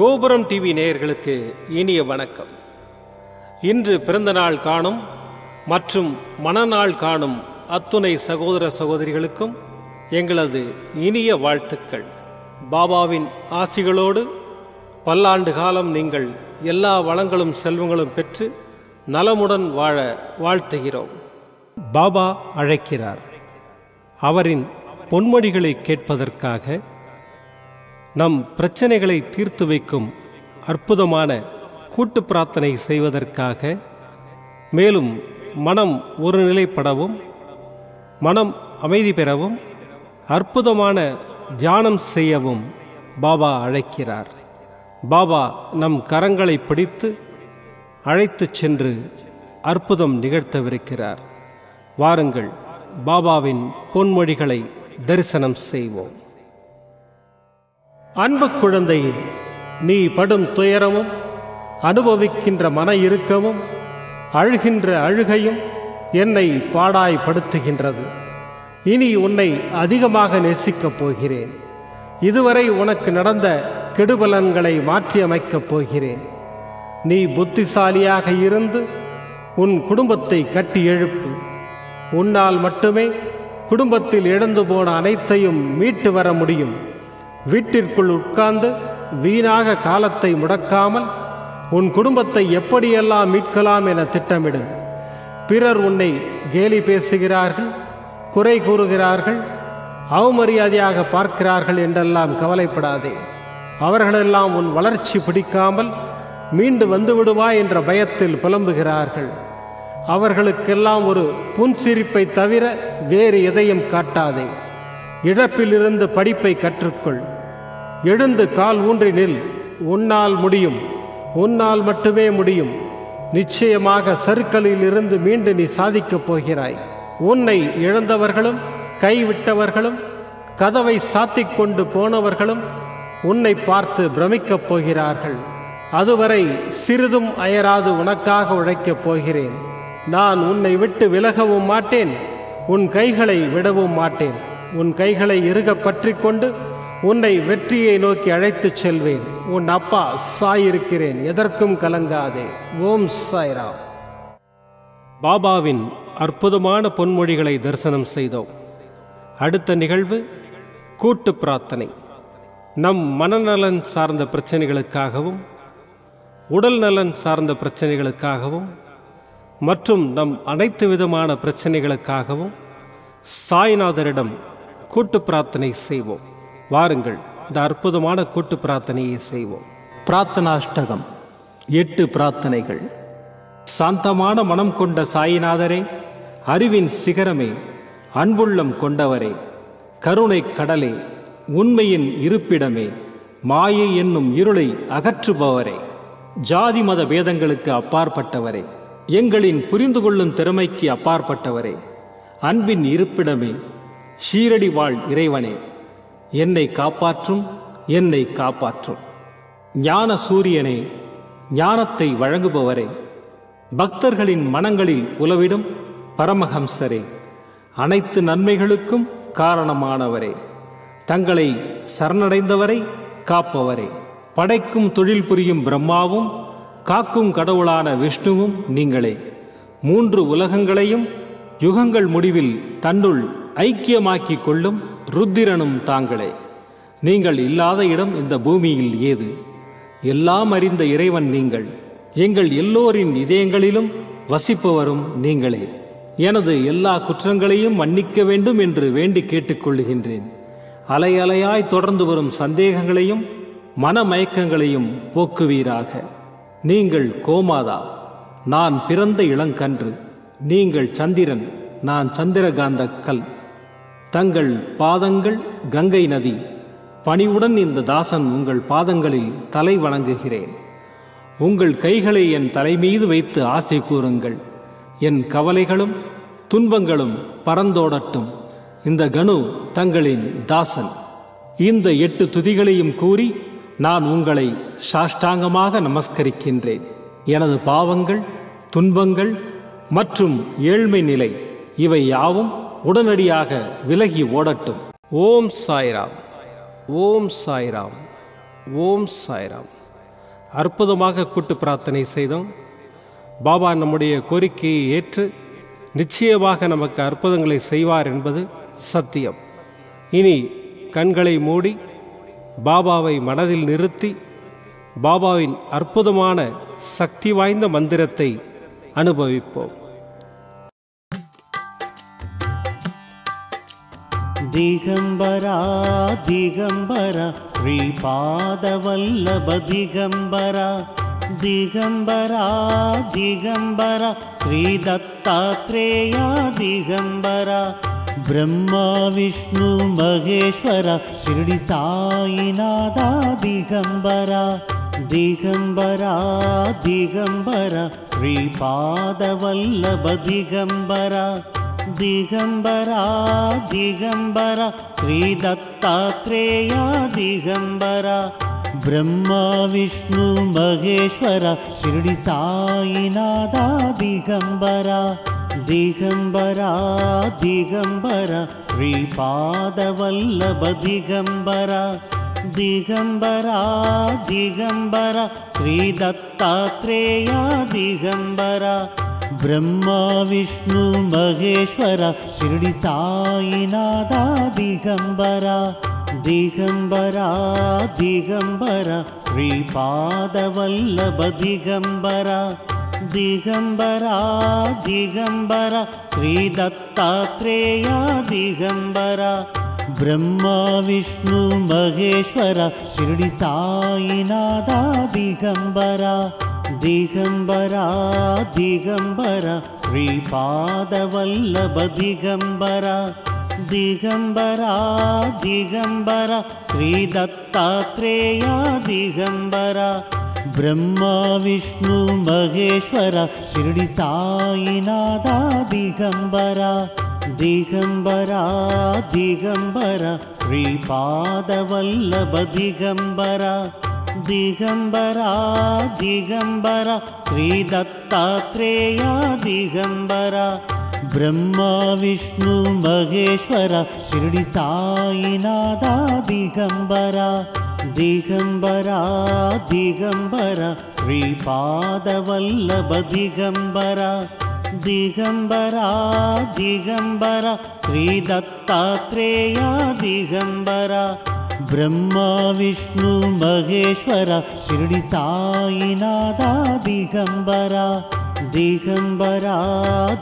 கோபுரம் டிவி நேயர்களுக்கு இனிய வணக்கம். இன்று பிறந்தநாள் காணும் மற்றும் மணநாள் காணும் அத்துணை சகோதர சகோதரிகளுக்கும் எங்களது இனிய வாழ்த்துக்கள். பாபாவின் ஆசிகளோடு பல்லாண்டு காலம் நீங்கள் எல்லா வளங்களும் செல்வங்களும் பெற்று நலமுடன் வாழ வாழ்த்துகிறோம். பாபா அழைக்கிறார். அவரின் பொன்மொழிகளை கேட்பதற்காக, நம் பிரச்சனைகளை தீர்த்து வைக்கும் அற்புதமான கூட்டு பிரார்த்தனை செய்வதற்காக, மேலும் மனம் ஒருநிலைப்படவும் மனம் அமைதி பெறவும் அற்புதமான தியானம் செய்யவும் பாபா அழைக்கிறார். பாபா நம் கரங்களை பிடித்து அழைத்துச் சென்று அற்புதம் நிகழ்த்தவிருக்கிறார். வாருங்கள், பாபாவின் பொன்மொழிகளை தரிசனம் செய்வோம். அன்பு குழந்தையே, நீ படும் துயரமும் அனுபவிக்கின்ற மன இறுக்கமும் அழுகின்ற அழுகையும் என்னை பாடாய்படுத்துகின்றது. இனி உன்னை அதிகமாக நேசிக்கப் போகிறேன். இதுவரை உனக்கு நடந்த கெடுபலன்களை மாற்றியமைக்கப் போகிறேன். நீ புத்திசாலியாக இருந்து உன் குடும்பத்தை கட்டி எழுப்பு. உன்னால் மட்டுமே குடும்பத்தில் இழந்து போன அனைத்தையும் மீட்டு வர முடியும். வீட்டிற்குள் உட்கார்ந்து வீணாக காலத்தை முடக்காமல் உன் குடும்பத்தை எப்படியெல்லாம் மீட்கலாம் என திட்டமிடு. பிறர் உன்னை கேலி பேசுகிறார்கள், குறை கூறுகிறார்கள், அவமரியாதையாக பார்க்கிறார்கள் என்றெல்லாம் கவலைப்படாதே. அவர்களெல்லாம் உன் வளர்ச்சி பிடிக்காமல் மீண்டு வந்துவிடுவாய் என்ற பயத்தில் புலம்புகிறார்கள். அவர்களுக்கெல்லாம் ஒரு புன்சிரிப்பை தவிர வேறு எதையும் காட்டாதே. இழப்பிலிருந்து படிப்பை கற்றுக்கொள். எழுந்து கால் ஊன்றி நில். உன்னால் முடியும். உன்னால் மட்டுமே முடியும். நிச்சயமாக சறுக்கலில் இருந்து மீண்டு நீ சாதிக்கப் போகிறாய். உன்னை இழந்தவர்களும் கைவிட்டவர்களும் கதவை சாத்திக் கொண்டு போனவர்களும் உன்னை பார்த்து பிரமிக்கப் போகிறார்கள். அதுவரை சிறிதும் அயராது உனக்காக உழைக்கப் போகிறேன். நான் உன்னை விட்டு விலகவும் மாட்டேன், உன் கைகளை விடவும் மாட்டேன். உன் கைகளை இறுக பற்றி கொண்டு உன்னை வெற்றியை நோக்கி அழைத்துச் செல்வேன். உன் அப்பா சாயிருக்கிறேன், எதற்கும் கலங்காதே. ஓம் சாய்ராம். பாபாவின் அற்புதமான பொன்மொழிகளை தரிசனம் செய்தோம். அடுத்த நிகழ்வு கூட்டு பிரார்த்தனை. நம் மனநலன் சார்ந்த பிரச்சனைகளுக்காகவும் உடல் நலன் சார்ந்த பிரச்சனைகளுக்காகவும் மற்றும் நம் அனைத்து விதமான பிரச்சனைகளுக்காகவும் சாய்நாதரிடம் கூட்டு பிரார்த்தனை செய்வோம். வாருங்கள், இந்த அற்புதமான கூட்டு பிரார்த்தனையை செய்வோம். பிரார்த்தனாஷ்டகம். 8 பிரார்த்தனைகள். சாந்தமான மனம் கொண்ட சாயிநாதரே, அறிவின் சிகரமே, அன்புள்ளம் கொண்டவரே, கருணை கடலே, உண்மையின் இருப்பிடமே, மாயை என்னும் இருளை அகற்றுபவரே, ஜாதி மத பேதங்களுக்கு அப்பாற்பட்டவரே, எங்களின் புரிந்து கொள்ளும் திறமைக்கு அப்பாற்பட்டவரே, அன்பின் இருப்பிடமே, ஷீரடி வாழ் இறைவனே, என்னை காப்பாற்றும், என்னை காப்பாற்றும். ஞான சூரியனே, ஞானத்தை வழங்குபவரே, பக்தர்களின் மனங்களில் உலவிடும் பரமஹம்சரே, அனைத்து நன்மைகளுக்கும் காரணமானவரே, தங்களை சரணடைந்தவரை காப்பவரே, படைக்கும் தொழில் புரியும் பிரம்மாவும் காக்கும் கடவுளான விஷ்ணுவும் நீங்களே. 3 உலகங்களையும் யுகங்கள் முடிவில் தன்னுள் ஐக்கியமாக்கிக் கொள்ளும் ருத்திரனும் தாங்களே. நீங்கள் இல்லாத இடம் இந்த பூமியில் ஏது? எல்லாம் அறிந்த இறைவன் நீங்கள். எங்கள் எல்லோரின் இதயங்களிலும் வசிப்பவரும் நீங்களே. எனது எல்லா குற்றங்களையும் மன்னிக்க வேண்டும் என்று வேண்டி கேட்டுக்கொள்ளுகின்றேன். அலை அலையாய் தொடர்ந்து வரும் சந்தேகங்களையும் மனமயக்கங்களையும் போக்குவீராக. நீங்கள் கோமாதா, நான் பிறந்த இளங்கன்று. நீங்கள் சந்திரன், நான் சந்திரகாந்த கல். தங்கள் பாதங்கள் கங்கை நதி. பணிவுடன் இந்த தாசன் உங்கள் பாதங்களில் தலை வணங்குகிறேன். உங்கள் கைகளை என் தலைமீது வைத்து ஆசை கூறுங்கள். என் கவலைகளும் துன்பங்களும் பறந்தோடட்டும். இந்த கணு தங்களின் தாசன். இந்த 8 துதிகளையும் கூறி நான் உங்களை சாஷ்டாங்கமாக நமஸ்கரிக்கின்றேன். எனது பாவங்கள், துன்பங்கள் மற்றும் ஏழ்மை நிலை இவை யாவும் உடனடியாக விலகி ஓடட்டும். ஓம் சாய்ராம். ஓம் சாய்ராம். ஓம் சாய்ராம். அற்புதமாக கூட்டு பிரார்த்தனை செய்தோம். பாபா நம்முடைய கோரிக்கையை ஏற்று நிச்சயமாக நமக்கு அற்புதங்களை செய்வார் என்பது சத்தியம். இனி கண்களை மூடி பாபாவை மனதில் நிறுத்தி பாபாவின் அற்புதமான சக்தி வாய்ந்த மந்திரத்தை அனுபவிப்போம். दिगंबरा दिगंबरा श्रीपादवल्लभ दिगंबरा दिगंबरा दिगंबरा श्रीदत्तात्रेया दिगंबरा ब्रह्मा विष्णु महेश्वर शिरडी साईनाथा दिगंबरा दिगंबरा दिगंबरा श्रीपादवल्लभ दिगंबरा दिगंबरा दिगंबरा श्रीदत्तात्रेया दिगंबरा ब्रह्मा विष्णु महेश्वर शिरडी साईनाथा दिगंबरा दिगंबरा दिगंबरा श्रीपादवल्लभ दिगंबरा दिगंबरा दिगंबरा श्रीदत्तात्रेया दिगंबरा ब्रह्मा विष्णु महेश्वर शिरडी साईनाथा दिगंबरा दिगंबरा दिगंबरा श्रीपादवल्लभ दिगंबरा दिगंबरा दिगंबरा श्रीदत्तात्रेया दिगंबरा ब्रह्मा विष्णु महेश्वर शिरडी साईनाथा दिगंबरा दिगंबरा दिगंबरा श्रीपादवल्लभ दिगंबरा दिगंबरा दिगंबरा श्रीदत्तात्रेया दिगंबरा ब्रह्मा विष्णु महेश्वर शिरडी साईनाथा दिगंबरा दिगंबरा दिगंबरा श्रीपादवल्लभ दिगंबरा दिगंबरा दिगंबरा श्रीदत्तात्रेया दिगंबरा ब्रह्मा विष्णु महेश्वर शिरडी साईनाथा दिगंबरा दिगंबरा दिगंबरा श्रीपादवल्लभ दिगंबरा दिगंबरा दिगंबरा श्रीदत्तात्रेया दिगंबरा ब्रह्मा विष्णु महेश्वर शिरडी साईनाथा दिगंबरा दिगंबरा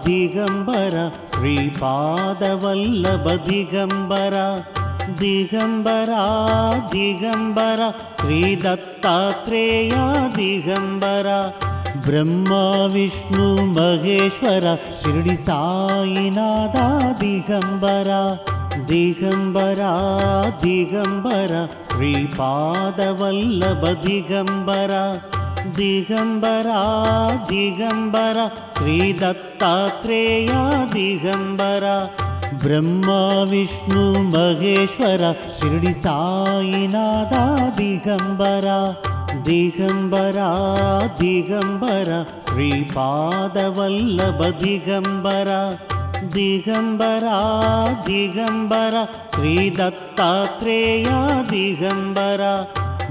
दिगंबरा श्रीपादवल्लभ दिगंबरा दिगंबरा दिगंबरा श्रीदत्तात्रेया दिगंबरा ब्रह्मा विष्णु महेश्वर शिरडी साईनाथा दिगंबरा दिगंबरा दिगंबरा श्रीपादवल्लभ दिगंबरा दिगंबरा दिगंबरा श्रीदत्तात्रेया दिगंबरा ब्रह्मा विष्णु महेश्वर शिरडी साईनाथा दिगंबरा दिगंबरा दिगंबरा श्रीपादवल्लभ दिगंबरा दिगंबरा दिगंबरा श्रीदत्तात्रेया दिगंबरा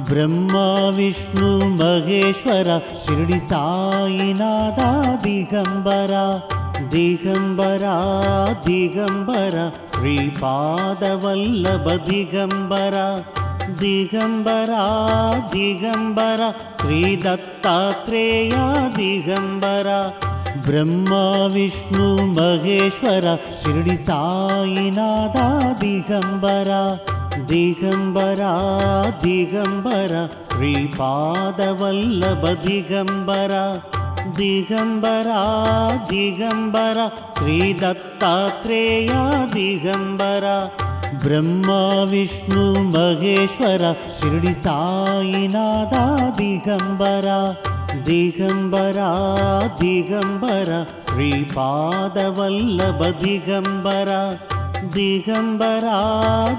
ब्रह्मा विष्णु महेश्वर शिरडी साईनाथा दिगंबरा दिगंबरा दिगंबरा श्रीपादवल्लभ दिगंबरा दिगंबरा दिगंबरा श्रीदत्तात्रेया दिगंबरा ब्रह्मा विष्णु महेश्वर शिरडी साईनाथा दिगंबरा दिगंबरा दिगंबरा श्रीपादवल्लभ दिगंबरा दिगंबरा दिगंबरा श्रीदत्तात्रेया दिगंबरा ब्रह्मा विष्णु महेश्वर शिरडी साईनाथा दिगंबरा दिगंबरा दिगंबरा श्रीपादवल्लभ दिगंबरा दिगंबरा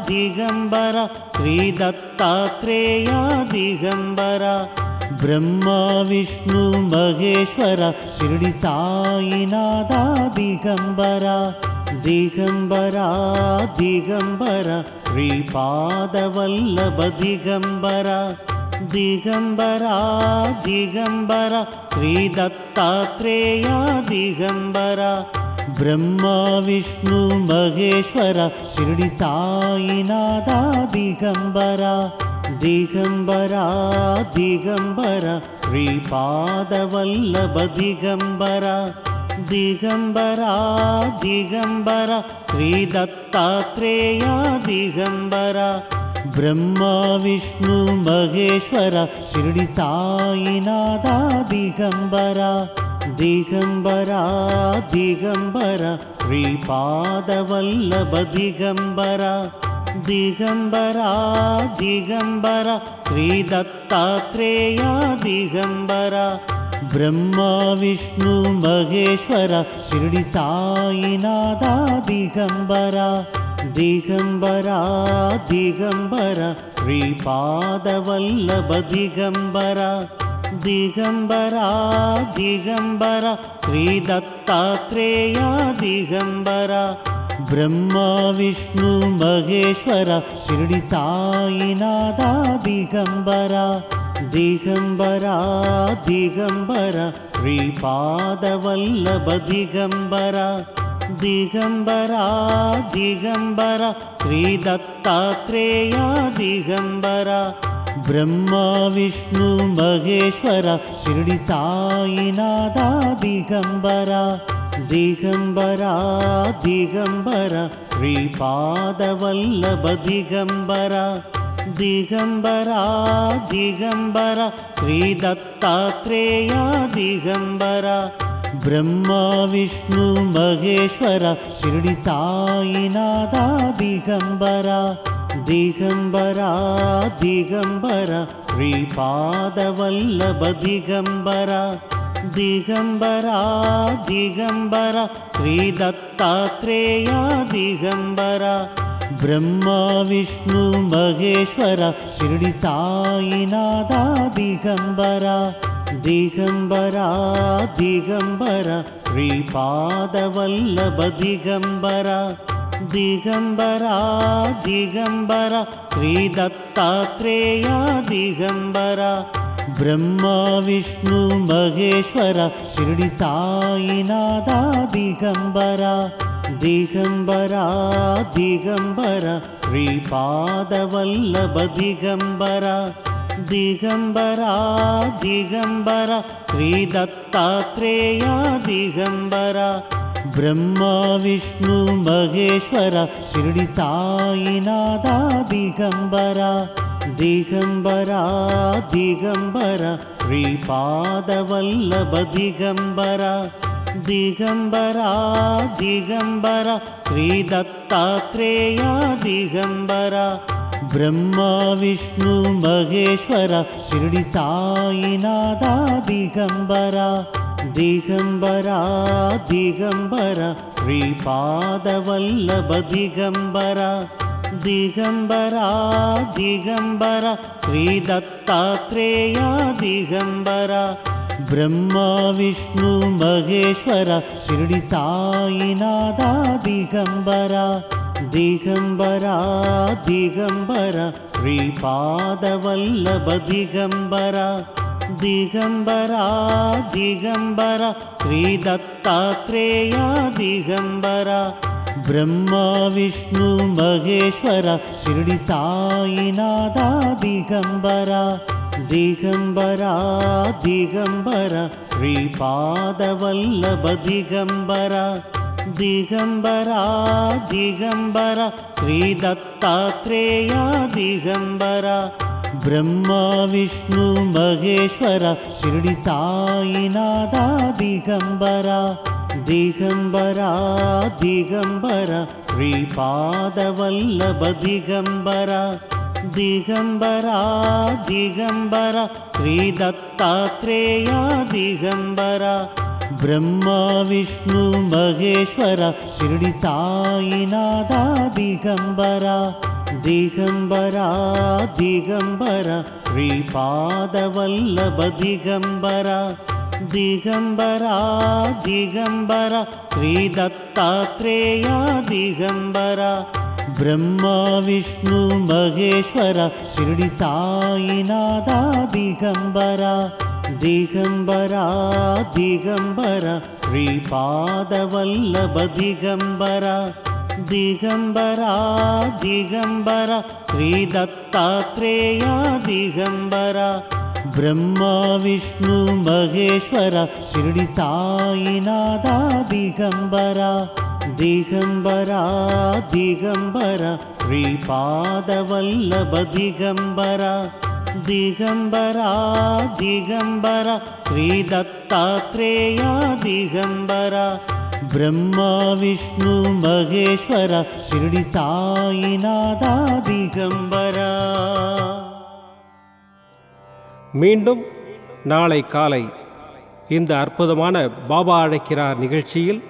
दिगंबरा श्रीदत्तात्रेया दिगंबरा ब्रह्मा विष्णु महेश्वर शिरडी साईनाथा दिगंबरा दिगंबरा दिगंबरा श्रीपादवल्लभ दिगंबरा दिगंबरा दिगंबरा श्री दत्तात्रेया दिगंबरा ब्रह्मा विष्णु महेश्वरा शिरडी साईनाथा दिगंबरा दिगंबरा दिगंबरा श्रीपादवल्लभ दिगंबरा दिगंबरा दिगंबरा श्री दत्तात्रेया दिगंबरा ब्रह्मा विष्णु महेश्वरा शिरडी साईनाथा दिगंबरा दिगंबरा दिगंबरा श्रीपादवल्लभ दिगंबरा दिगंबरा दिगंबरा श्री दत्तात्रेया दिगंबरा ब्रह्मा विष्णु महेश्वरा शिरडी साईनाथा दिगंबरा दिगंबरा दिगंबरा श्रीपादवल्लभ दिगंबरा दिगंबरा दिगंबरा श्री दत्तात्रेया दिगंबरा ब्रह्मा विष्णु महेश्वरा शिरडी साईनाथा दिगंबरा दिगंबरा दिगंबरा श्रीपादवल्लभ दिगंबरा दिगंबरा दिगंबरा श्री दत्तात्रेया दिगंबरा ब्रह्मा विष्णु महेश्वरा शिरडी साईनाथा दिगंबरा दिगंबरा दिगंबरा श्रीपादवल्लभ दिगंबरा दिगंबरा दिगंबरा श्री दत्तात्रेया दिगंबरा ब्रह्मा विष्णु महेश्वरा शिरडी साईनाथा दिगंबरा दिगंबरा दिगंबरा श्रीपादवल्लभ दिगंबरा दिगंबरा दिगंबरा श्री दत्तात्रेया दिगंबरा ब्रह्मा विष्णु महेश्वरा शिरडी साईनाथा दिगंबरा दिगंबरा दिगंबरा श्रीपादवल्लभ दिगंबरा दिगंबरा दिगंबरा श्री दत्तात्रेया दिगंबरा ब्रह्मा विष्णु महेश्वरा शिरडी साईनाथा दिगंबरा दिगंबरा दिगंबरा श्रीपादवल्लभ दिगंबरा दिगंबरा दिगंबरा श्री दत्तात्रेया दिगंबरा ब्रह्मा विष्णु महेश्वरा शिरडी साईनाथा दिगंबरा दिगंबरा दिगंबरा श्रीपादवल्लभ दिगंबरा दिगंबरा दिगंबरा श्री दत्तात्रेया दिगंबरा ब्रह्मा विष्णु महेश्वरा शिरडी साईनाथा दिगंबरा दिगंबरा दिगंबरा श्रीपादवल्लभ दिगंबरा दिगंबरा दिगंबरा श्री दत्तात्रेया दिगंबरा ब्रह्मा विष्णु महेश्वरा शिरडी साईनाथा दिगंबरा दिगंबरा दिगंबरा श्रीपादवल्लभ दिगंबरा दिगंबरा दिगंबरा श्री दत्तात्रेया दिगंबरा ब्रह्मा विष्णु महेश्वरा शिरडी साईनाथा दिगंबरा दिगंबरा दिगंबरा श्रीपादवल्लभ दिगंबरा दिगंबरा दिगंबरा श्री दत्तात्रेया दिगंबरा ब्रह्मा विष्णु महेश्वरा शिरडी साईनाथा दिगंबरा दिगंबरा दिगंबरा श्रीपादवल्लभ दिगंबरा दिगंबरा दिगंबरा श्री दत्तात्रेया दिगंबरा ब्रह्मा विष्णु महेश्वरा शिरडी साईनाथा दिगंबरा दिगंबरा दिगंबरा श्रीपादवल्लभ दिगंबरा दिगंबरा दिगंबरा श्री दत्तात्रेया दिगंबरा ब्रह्मा विष्णु महेश्वर शिरडी साईनाथा दिगंबरा दिगंबरा दिगंबरा श्रीपादवल्लभ दिगंबरा दिगंबरा दिगंबरा श्री दत्तात्रेय दिगंबरा ब्रह्मा विष्णु महेश्वर शिरडी साईनाथा दिगंबरा दिगंबरा दिगंबरा श्रीपादवल्लभ दिगंबरा दिगंबरा दिगंबरा श्री दत्तात्रेय दिगंबरा ब्रह्मा विष्णु महेश्वर शिरडी साईनाथा दिगंबरा மீண்டும் நாளை காலை இந்த அற்புதமான பாபா அழைக்கிறார் நிகழ்ச்சியில்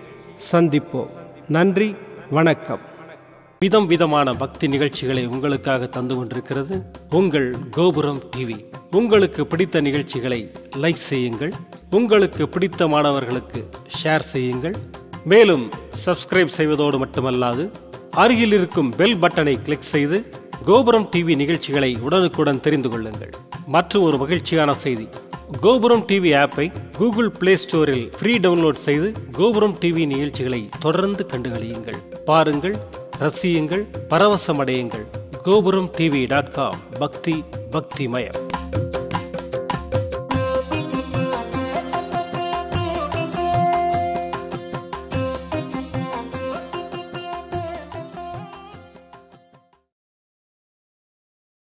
சந்திப்போம். நன்றி, வணக்கம். விதம் விதமான பக்தி நிகழ்ச்சிகளை உங்களுக்காக தந்து கொண்டிருக்கிறது உங்கள் கோபுரம் டிவி. உங்களுக்கு பிடித்த நிகழ்ச்சிகளை லைக் செய்யுங்கள், உங்களுக்கு பிடித்த மாணவர்களுக்கு ஷேர் செய்யுங்கள். மேலும் சப்ஸ்கிரைப் செய்வதோடு மட்டுமல்லாது அருகில் இருக்கும் பெல் பட்டனை கிளிக் செய்து கோபுரம் டிவி நிகழ்ச்சிகளை உடனுக்குடன் தெரிந்து கொள்ளுங்கள். மற்றும் ஒரு மகிழ்ச்சியான செய்தி, கோபுரம் டிவி ஆப்பை கூகுள் பிளே ஸ்டோரில் ஃப்ரீ டவுன்லோட் செய்து கோபுரம் டிவி நிகழ்ச்சிகளை தொடர்ந்து கண்டுகளியுங்கள், பாருங்கள், ரசியுங்கள், பரவசமடையுங்கள். gopuramtv.com பக்தி பக்திமயம்.